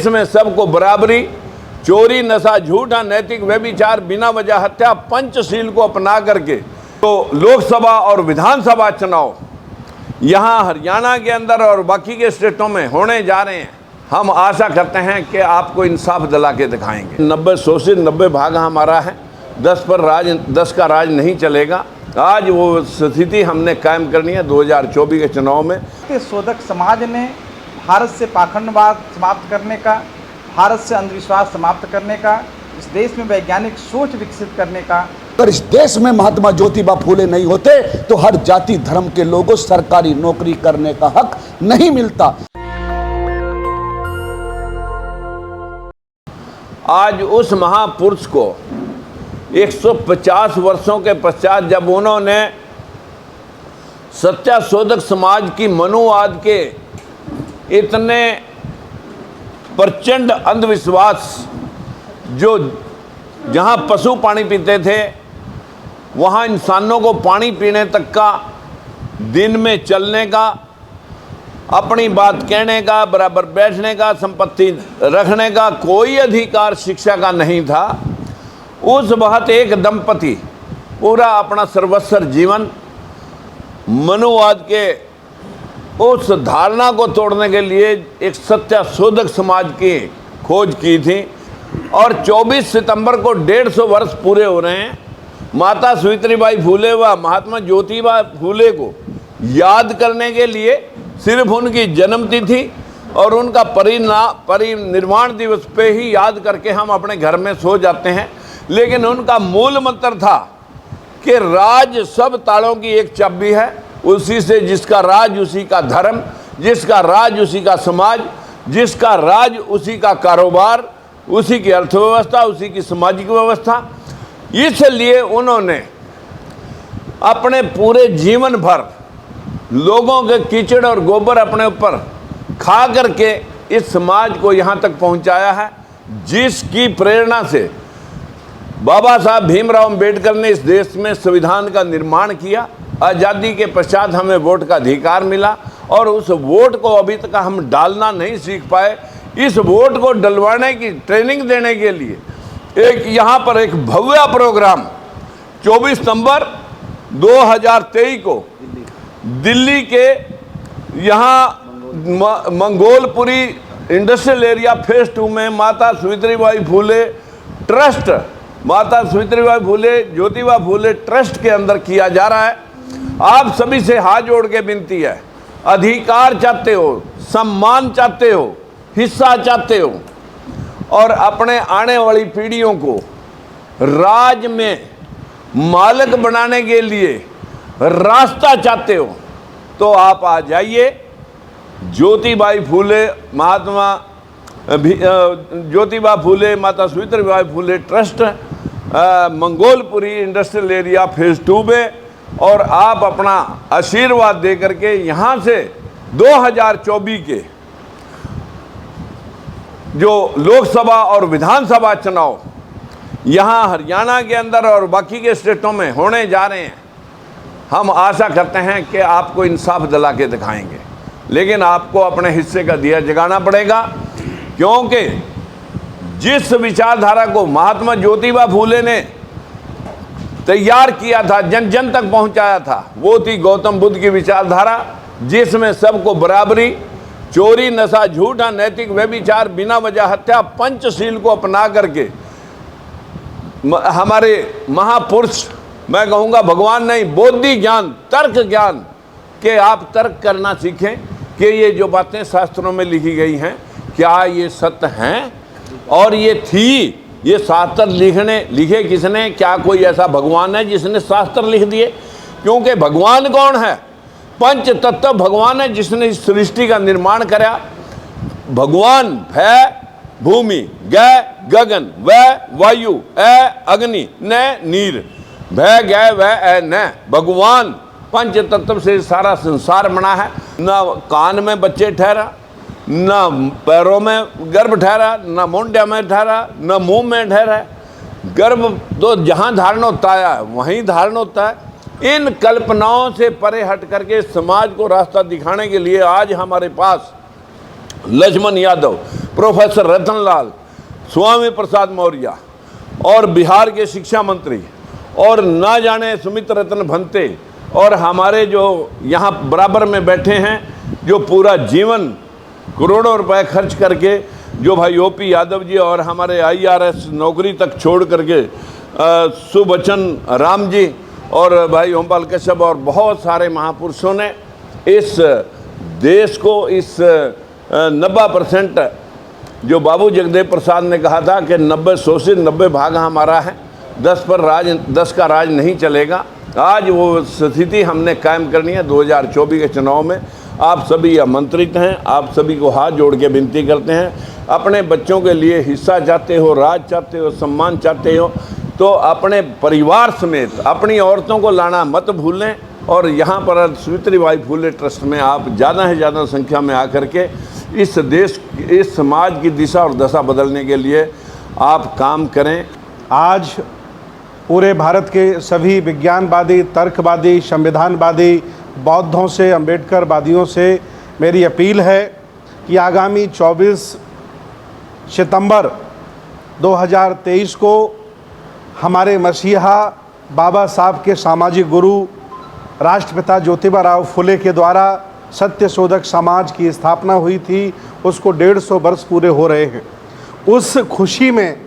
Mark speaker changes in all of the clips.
Speaker 1: इसमें सबको बराबरी, चोरी, नशा, झूठ, अनैतिक व्यभिचार, बिना वजह हत्या, पंचशील को अपना करके तो लोकसभा और विधानसभा चुनाव यहाँ हरियाणा के अंदर और बाकी के स्टेटों में होने जा रहे हैं। हम आशा करते हैं कि आपको इंसाफ दिला के दिखाएंगे। 90 से 90 भाग हमारा है, 10 का राज नहीं चलेगा। आज वो स्थिति हमने कायम करनी है 2024 के चुनाव में।
Speaker 2: शोधक समाज ने भारत से पाखंडवाद समाप्त करने का, भारत से अंधविश्वास समाप्त करने का, इस देश में वैज्ञानिक सोच विकसित करने का।
Speaker 3: अगर इस देश में महात्मा ज्योतिबा फूले नहीं होते तो हर जाति धर्म के लोगों को सरकारी नौकरी करने का हक नहीं मिलता।
Speaker 1: आज उस महापुरुष को 150 वर्षों के पश्चात जब उन्होंने सत्याशोधक समाज की मनुवाद के इतने प्रचंड अंधविश्वास, जो जहां पशु पानी पीते थे वहां इंसानों को पानी पीने तक का, दिन में चलने का, अपनी बात कहने का, बराबर बैठने का, संपत्ति रखने का कोई अधिकार शिक्षा का नहीं था। उस वक्त एक दंपति पूरा अपना सर्वस्व जीवन मनुवाद के उस धारणा को तोड़ने के लिए एक सत्याशोधक समाज की खोज की थी। और 24 सितंबर को 150 वर्ष पूरे हो रहे हैं। माता सावित्रीबाई फूले व महात्मा ज्योतिबा फूले को याद करने के लिए सिर्फ उनकी जन्मतिथि और उनका परिनिर्वाण दिवस पे ही याद करके हम अपने घर में सो जाते हैं। लेकिन उनका मूल मंत्र था कि राज सब तालों की एक चाबी है, उसी से जिसका राज उसी का धर्म, जिसका राज उसी का समाज, जिसका राज उसी का कारोबार, उसी की अर्थव्यवस्था, उसी की सामाजिक व्यवस्था। इसलिए उन्होंने अपने पूरे जीवन भर लोगों के कीचड़ और गोबर अपने ऊपर खा करके इस समाज को यहाँ तक पहुँचाया है, जिसकी प्रेरणा से बाबा साहब भीमराव अम्बेडकर ने इस देश में संविधान का निर्माण किया। आज़ादी के पश्चात हमें वोट का अधिकार मिला और उस वोट को अभी तक हम डालना नहीं सीख पाए। इस वोट को डलवाने की ट्रेनिंग देने के लिए एक यहाँ पर एक भव्य प्रोग्राम 24 सितंबर 2023 को दिल्ली के यहाँ मंगोलपुरी इंडस्ट्रियल एरिया फेज 2 में माता सावित्रीबाई फूले ट्रस्ट, माता सावित्रीबाई फूले ज्योतिबा फूले ट्रस्ट के अंदर किया जा रहा है। आप सभी से हाथ जोड़ के विनती है, अधिकार चाहते हो, सम्मान चाहते हो, हिस्सा चाहते हो और अपने आने वाली पीढ़ियों को राज में मालिक बनाने के लिए रास्ता चाहते हो, तो आप आ जाइए। ज्योतिबाई फूले ज्योतिबा फूले माता Savitribai Phule trust Mangolpuri industrial area phase 2 में, और आप अपना आशीर्वाद दे करके यहाँ से 2024 के जो लोकसभा और विधानसभा चुनाव यहाँ हरियाणा के अंदर और बाकी के स्टेटों में होने जा रहे हैं। हम आशा करते हैं कि आपको इंसाफ दिला के दिखाएंगे, लेकिन आपको अपने हिस्से का दिया जगाना पड़ेगा, क्योंकि जिस विचारधारा को महात्मा ज्योतिबा फूले ने तैयार किया था, जन जन तक पहुंचाया था, वो थी गौतम बुद्ध की विचारधारा, जिसमें सबको बराबरी, चोरी, नशा, झूठ, अनैतिक व्यभिचार, बिना वजह हत्या, पंचशील को अपना करके हमारे महापुरुष, मैं कहूँगा भगवान नहीं, बोधि ज्ञान, तर्क ज्ञान के आप तर्क करना सीखें कि ये जो बातें शास्त्रों में लिखी गई हैं क्या ये सत्य हैं, और ये थी, ये शास्त्र लिखे किसने? क्या कोई ऐसा भगवान है जिसने शास्त्र लिख दिए? क्योंकि भगवान कौन है? पंच तत्व भगवान है जिसने इस सृष्टि का निर्माण कराया। भगवान है भूमि, गय गगन, वह वायु, अग्नि, न नीर, भय गय वह न। भगवान पंच तत्व से सारा संसार बना है। न कान में बच्चे ठहरा, न पैरों में गर्भ ठहरा, न मुंड्या में ठहरा, न मुंह में ठहरा। गर्भ तो जहाँ धारण होता है वहीं धारण होता है। इन कल्पनाओं से परे हट करके समाज को रास्ता दिखाने के लिए आज हमारे पास लक्ष्मण यादव, प्रोफेसर रतनलाल, स्वामी प्रसाद मौर्य और बिहार के शिक्षा मंत्री और ना जाने सुमित रतन भंते और हमारे जो यहाँ बराबर में बैठे हैं, जो पूरा जीवन करोड़ों रुपए खर्च करके, जो भाई ओपी यादव जी और हमारे IRS नौकरी तक छोड़ करके सुबचन राम जी और भाई ओमपाल कश्यप और बहुत सारे महापुरुषों ने इस देश को इस 90% जो बाबू जगदेव प्रसाद ने कहा था कि 100 से 90 भाग हमारा है, 10 का राज नहीं चलेगा। आज वो स्थिति हमने कायम करनी है। 2024 के चुनाव में आप सभी आमंत्रित हैं। आप सभी को हाथ जोड़ के विनती करते हैं, अपने बच्चों के लिए हिस्सा चाहते हो, राज चाहते हो, सम्मान चाहते हो, तो अपने परिवार समेत अपनी औरतों को लाना मत भूलें। और यहाँ पर सावित्रीबाई फुले ट्रस्ट में आप ज़्यादा से ज़्यादा संख्या में आकर के इस देश, इस समाज की दिशा और दशा बदलने के लिए आप काम करें।
Speaker 4: आज पूरे भारत के सभी विज्ञानवादी, तर्कवादी, संविधानवादी, बौद्धों से, अम्बेडकरवादियों से मेरी अपील है कि आगामी 24 सितंबर 2023 को हमारे मसीहा बाबा साहब के सामाजिक गुरु राष्ट्रपिता ज्योतिबा राव फुले के द्वारा सत्य शोधक समाज की स्थापना हुई थी, उसको 150 वर्ष पूरे हो रहे हैं। उस खुशी में,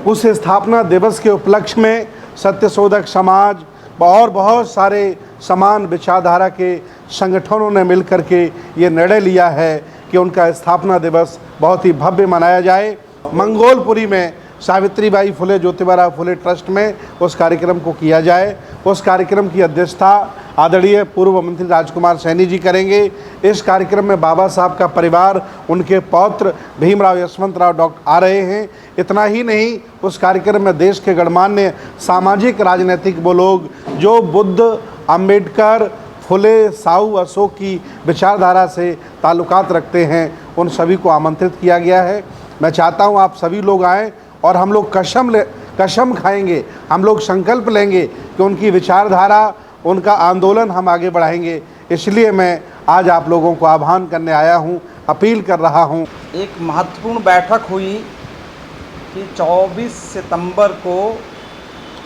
Speaker 4: उस स्थापना दिवस के उपलक्ष्य में सत्य शोधक समाज और बहुत सारे समान विचारधारा के संगठनों ने मिलकर के ये निर्णय लिया है कि उनका स्थापना दिवस बहुत ही भव्य मनाया जाए। मंगोलपुरी में सावित्रीबाई फुले ज्योतिबा फुले ट्रस्ट में उस कार्यक्रम को किया जाए। उस कार्यक्रम की अध्यक्षता आदरणीय पूर्व मंत्री राजकुमार सैनी जी करेंगे। इस कार्यक्रम में बाबा साहब का परिवार, उनके पौत्र भीमराव यशवंतराव डॉक्टर आ रहे हैं। इतना ही नहीं, उस कार्यक्रम में देश के गणमान्य सामाजिक राजनीतिक वो लोग जो बुद्ध, अम्बेडकर, फुले, साहू, अशोक की विचारधारा से ताल्लुकात रखते हैं, उन सभी को आमंत्रित किया गया है। मैं चाहता हूँ आप सभी लोग आएँ और हम लोग कसम खाएंगे, हम लोग संकल्प लेंगे कि उनकी विचारधारा, उनका आंदोलन हम आगे बढ़ाएंगे। इसलिए मैं आज आप लोगों को आह्वान करने आया हूँ, अपील कर रहा हूँ।
Speaker 2: एक महत्वपूर्ण बैठक हुई कि 24 सितंबर को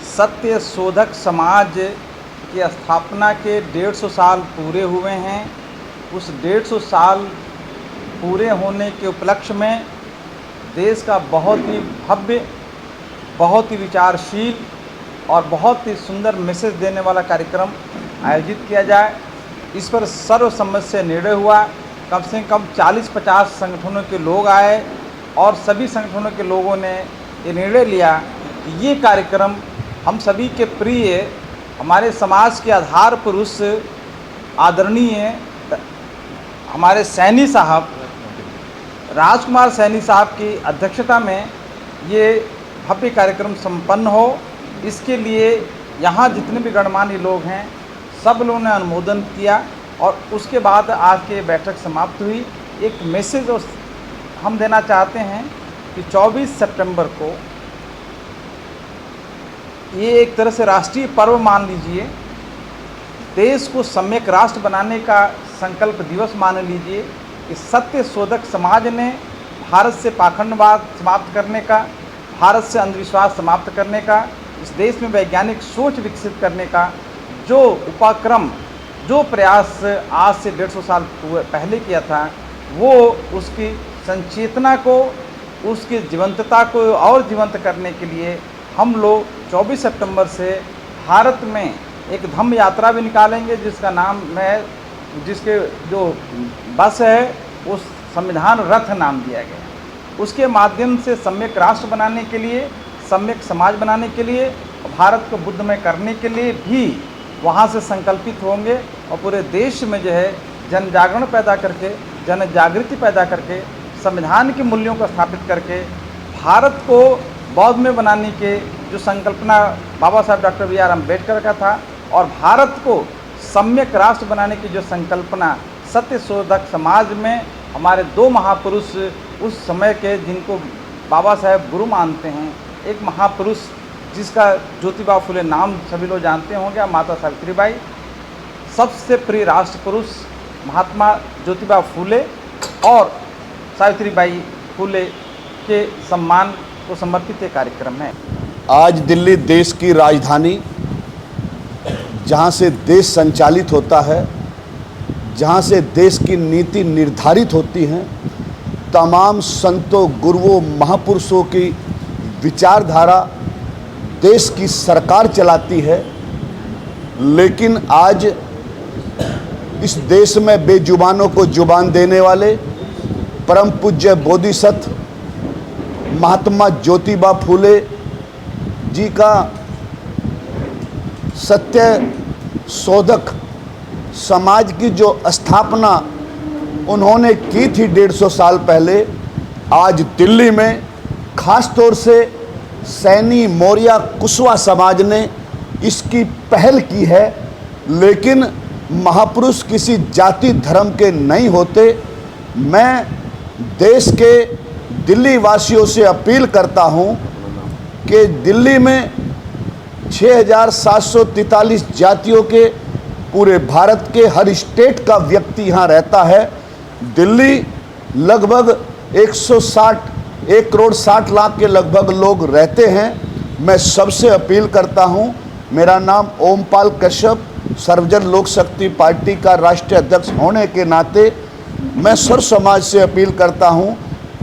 Speaker 2: सत्य शोधक समाज की स्थापना के 150 साल पूरे हुए हैं। उस 150 साल पूरे होने के उपलक्ष्य में देश का बहुत ही भव्य, बहुत ही विचारशील और बहुत ही सुंदर मैसेज देने वाला कार्यक्रम आयोजित किया जाए। इस पर सर्वसम्मति से निर्णय हुआ। कम से कम 40-50 संगठनों के लोग आए और सभी संगठनों के लोगों ने ये निर्णय लिया कि ये कार्यक्रम हम सभी के प्रिय, हमारे समाज के आधार पुरुष आदरणीय हमारे सैनी साहब, राजकुमार सैनी साहब की अध्यक्षता में ये भव्य कार्यक्रम संपन्न हो। इसके लिए यहाँ जितने भी गणमान्य लोग हैं सब लोगों ने अनुमोदन किया और उसके बाद आज की बैठक समाप्त हुई। एक मैसेज हम देना चाहते हैं कि 24 सितंबर को ये एक तरह से राष्ट्रीय पर्व मान लीजिए, देश को सम्यक राष्ट्र बनाने का संकल्प दिवस मान लीजिए। कि सत्य शोधक समाज ने भारत से पाखंडवाद समाप्त करने का, भारत से अंधविश्वास समाप्त करने का, इस देश में वैज्ञानिक सोच विकसित करने का जो उपक्रम, जो प्रयास आज से 150 साल पहले किया था, वो उसकी संचेतना को, उसकी जीवंतता को और जीवंत करने के लिए हम लोग 24 सितंबर से भारत में एक धम्म यात्रा भी निकालेंगे, जिसका नाम जिसके जो बस है उस संविधान रथ नाम दिया गया। उसके माध्यम से सम्यक राष्ट्र बनाने के लिए, सम्यक समाज बनाने के लिए, भारत को बुद्धमय करने के लिए भी वहाँ से संकल्पित होंगे और पूरे देश में जो है जन जागरण पैदा करके, जन जागृति पैदा करके, संविधान के मूल्यों को स्थापित करके भारत को बौद्धमय बनाने के जो संकल्पना बाबा साहब डॉक्टर B.R. अम्बेडकर का था और भारत को सम्यक राष्ट्र बनाने की जो संकल्पना सत्य शोधक समाज में हमारे दो महापुरुष उस समय के, जिनको बाबा साहेब गुरु मानते हैं, एक महापुरुष जिसका ज्योतिबा फुले नाम सभी लोग जानते होंगे, माता सावित्रीबाई, सबसे प्रिय राष्ट्र पुरुष महात्मा ज्योतिबा फुले और सावित्रीबाई फूले के सम्मान को समर्पित ये कार्यक्रम है।
Speaker 3: आज दिल्ली देश की राजधानी, जहाँ से देश संचालित होता है, जहाँ से देश की नीति निर्धारित होती हैं, तमाम संतों, गुरुओं, महापुरुषों की विचारधारा देश की सरकार चलाती है। लेकिन आज इस देश में बेजुबानों को जुबान देने वाले परम पूज्य बोधिसत्व महात्मा ज्योतिबा फूले जी का सत्य शोधक समाज की जो स्थापना उन्होंने की थी 150 साल पहले, आज दिल्ली में खास तौर से सैनी, मौर्य, कुशवा समाज ने इसकी पहल की है। लेकिन महापुरुष किसी जाति धर्म के नहीं होते। मैं देश के दिल्ली वासियों से अपील करता हूं कि दिल्ली में 6743 जातियों के पूरे भारत के हर स्टेट का व्यक्ति यहाँ रहता है। दिल्ली लगभग 1 करोड़ 60 लाख के लगभग लोग रहते हैं। मैं सबसे अपील करता हूँ, मेरा नाम ओमपाल कश्यप, सर्वजन लोक शक्ति पार्टी का राष्ट्रीय अध्यक्ष होने के नाते मैं सर्व समाज से अपील करता हूँ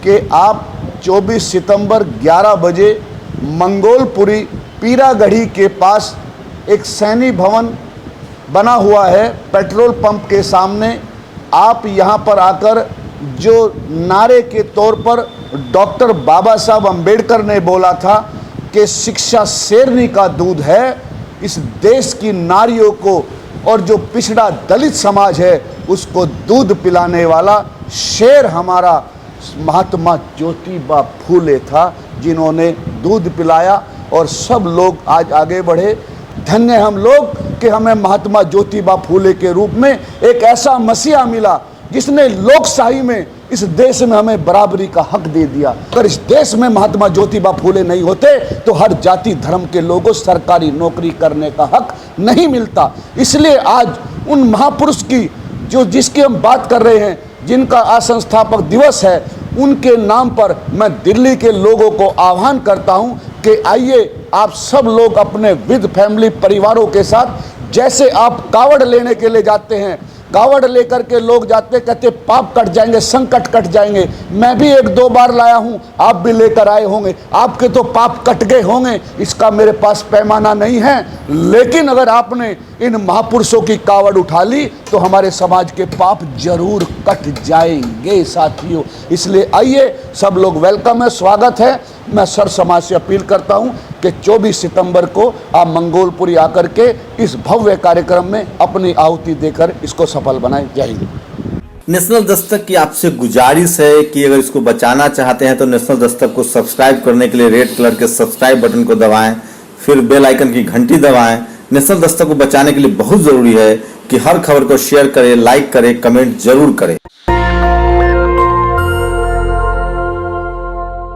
Speaker 3: कि आप 24 सितंबर 11 बजे मंगोलपुरी पीरागढ़ी के पास एक सैनी भवन बना हुआ है, पेट्रोल पंप के सामने, आप यहाँ पर आकर जो नारे के तौर पर डॉक्टर बाबा साहब अम्बेडकर ने बोला था कि शिक्षा शेरनी का दूध है, इस देश की नारियों को और जो पिछड़ा दलित समाज है उसको दूध पिलाने वाला शेर हमारा महात्मा ज्योतिबा फूले था, जिन्होंने दूध पिलाया और सब लोग आज आगे बढ़े। धन्य हम लोग कि हमें महात्मा ज्योतिबा फूले के रूप में एक ऐसा मसीहा मिला जिसने लोकशाही में इस देश में हमें बराबरी का हक दे दिया। अगर इस देश में महात्मा ज्योतिबा फूले नहीं होते तो हर जाति धर्म के लोगों को सरकारी नौकरी करने का हक नहीं मिलता। इसलिए आज उन महापुरुष की जिसकी हम बात कर रहे हैं, जिनका आज संस्थापक दिवस है, उनके नाम पर मैं दिल्ली के लोगों को आह्वान करता हूं कि आइए आप सब लोग अपने विद फैमिली परिवारों के साथ, जैसे आप कावड़ लेने के लिए जाते हैं, कावड़ लेकर के लोग जाते कहते पाप कट जाएंगे, संकट कट जाएंगे। मैं भी 1-2 बार लाया हूं, आप भी लेकर आए होंगे, आपके तो पाप कट गए होंगे, इसका मेरे पास पैमाना नहीं है। लेकिन अगर आपने इन महापुरुषों की कावड़ उठा ली तो हमारे समाज के पाप जरूर कट जाएंगे साथियों। इसलिए आइए, सब लोग वेलकम है, स्वागत है। मैं सर समाज से अपील करता हूं कि 24 सितंबर को आप मंगोलपुरी आकर के इस भव्य कार्यक्रम में अपनी आहुति देकर इसको सफल बनाएं। जय हिंद।
Speaker 5: नेशनल दस्तक की आपसे गुजारिश है कि अगर इसको बचाना चाहते हैं तो नेशनल दस्तक को सब्सक्राइब करने के लिए रेड कलर के सब्सक्राइब बटन को दबाएं, फिर बेल आइकन की घंटी दबाएं। नेशनल दस्तक को बचाने के लिए बहुत जरूरी है कि हर खबर को शेयर करें, लाइक करें, कमेंट जरूर करें।